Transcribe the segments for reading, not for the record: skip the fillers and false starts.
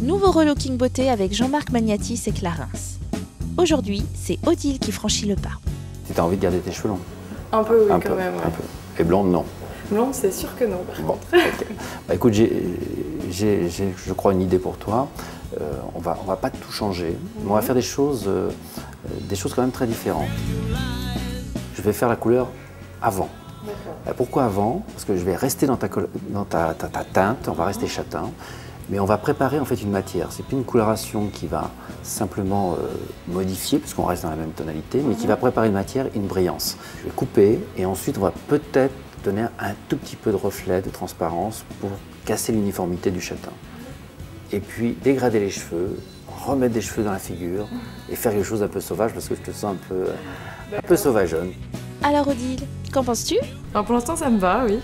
Nouveau relooking beauté avec Jean-Marc Magnatis et Clarins. Aujourd'hui, c'est Odile qui franchit le pas. Tu as envie de garder tes cheveux longs? Un peu, oui, un quand peu, même. Ouais. Un peu. Et blonde, non? Blonde, c'est sûr que non, par contre. Okay. Bah, écoute, j'ai, je crois, une idée pour toi. On va pas tout changer, mais on va faire des choses quand même très différentes. Je vais faire la couleur avant. Pourquoi avant? Parce que je vais rester dans ta teinte, on va rester châtain, mais on va préparer en fait une matière. C'est plus une coloration qui va simplement modifier, puisqu'on reste dans la même tonalité, mais qui va préparer une matière et une brillance. Je vais couper et ensuite on va peut-être donner un tout petit peu de reflet, de transparence pour casser l'uniformité du châtain. Et puis dégrader les cheveux, remettre des cheveux dans la figure et faire quelque chose d'un peu sauvage parce que je te sens un peu sauvageonne. Alors Odile, qu'en penses-tu? Alors pour l'instant ça me va, oui.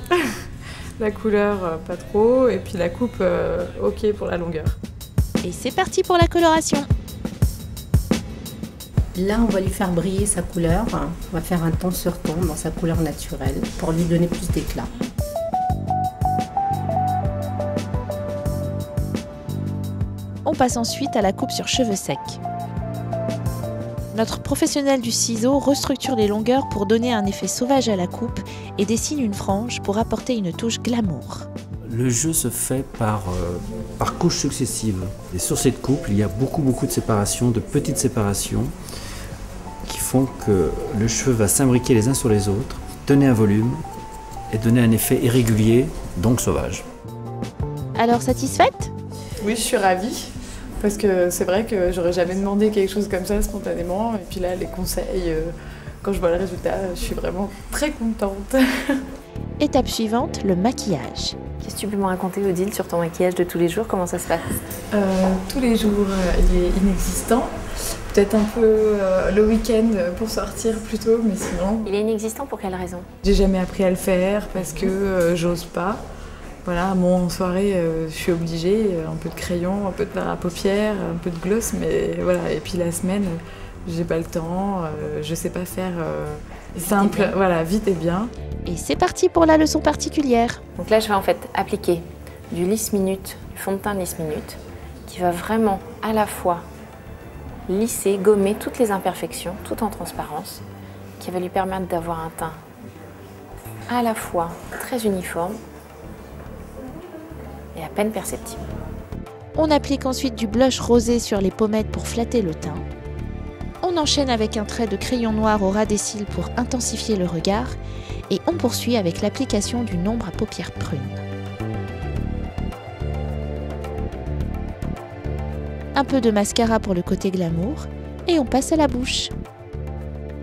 La couleur pas trop et puis la coupe ok pour la longueur. Et c'est parti pour la coloration. Là on va lui faire briller sa couleur, on va faire un ton sur ton dans sa couleur naturelle pour lui donner plus d'éclat. On passe ensuite à la coupe sur cheveux secs. Notre professionnel du ciseau restructure les longueurs pour donner un effet sauvage à la coupe et dessine une frange pour apporter une touche glamour. Le jeu se fait par couches successives. Et sur cette coupe, il y a beaucoup de séparations, de petites séparations qui font que le cheveu va s'imbriquer les uns sur les autres, donner un volume et donner un effet irrégulier, donc sauvage. Alors satisfaite? Oui, je suis ravie. Parce que c'est vrai que j'aurais jamais demandé quelque chose comme ça spontanément. Et puis là, les conseils, quand je vois le résultat, je suis vraiment très contente. Étape suivante, le maquillage. Qu'est-ce que tu peux me raconter, Odile, sur ton maquillage de tous les jours? Comment ça se passe? Tous les jours, il est inexistant. Peut-être un peu le week-end pour sortir plus tôt, mais sinon... Il est inexistant pour quelle raison? J'ai jamais appris à le faire parce que j'ose pas. Voilà, en soirée, je suis obligée, un peu de crayon, un peu de fard à paupières, un peu de gloss, mais voilà. Et puis la semaine, j'ai pas le temps, je sais pas faire simple, voilà, vite et bien. Et c'est parti pour la leçon particulière. Donc là, je vais en fait appliquer du lisse minute, du fond de teint lisse minute, qui va vraiment à la fois lisser, gommer toutes les imperfections, tout en transparence, qui va lui permettre d'avoir un teint à la fois très uniforme et à peine perceptible. On applique ensuite du blush rosé sur les pommettes pour flatter le teint. On enchaîne avec un trait de crayon noir au ras des cils pour intensifier le regard. Et on poursuit avec l'application du ombre à paupières prunes. Un peu de mascara pour le côté glamour. Et on passe à la bouche.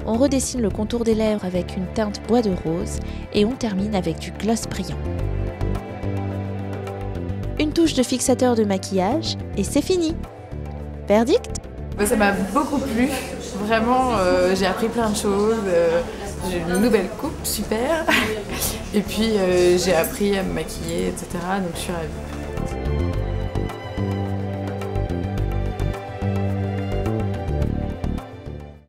On redessine le contour des lèvres avec une teinte bois de rose. Et on termine avec du gloss brillant. Une touche de fixateur de maquillage et c'est fini. Verdict? Ça m'a beaucoup plu, vraiment j'ai appris plein de choses, j'ai une nouvelle coupe, super, et puis j'ai appris à me maquiller, etc. Donc je suis ravie.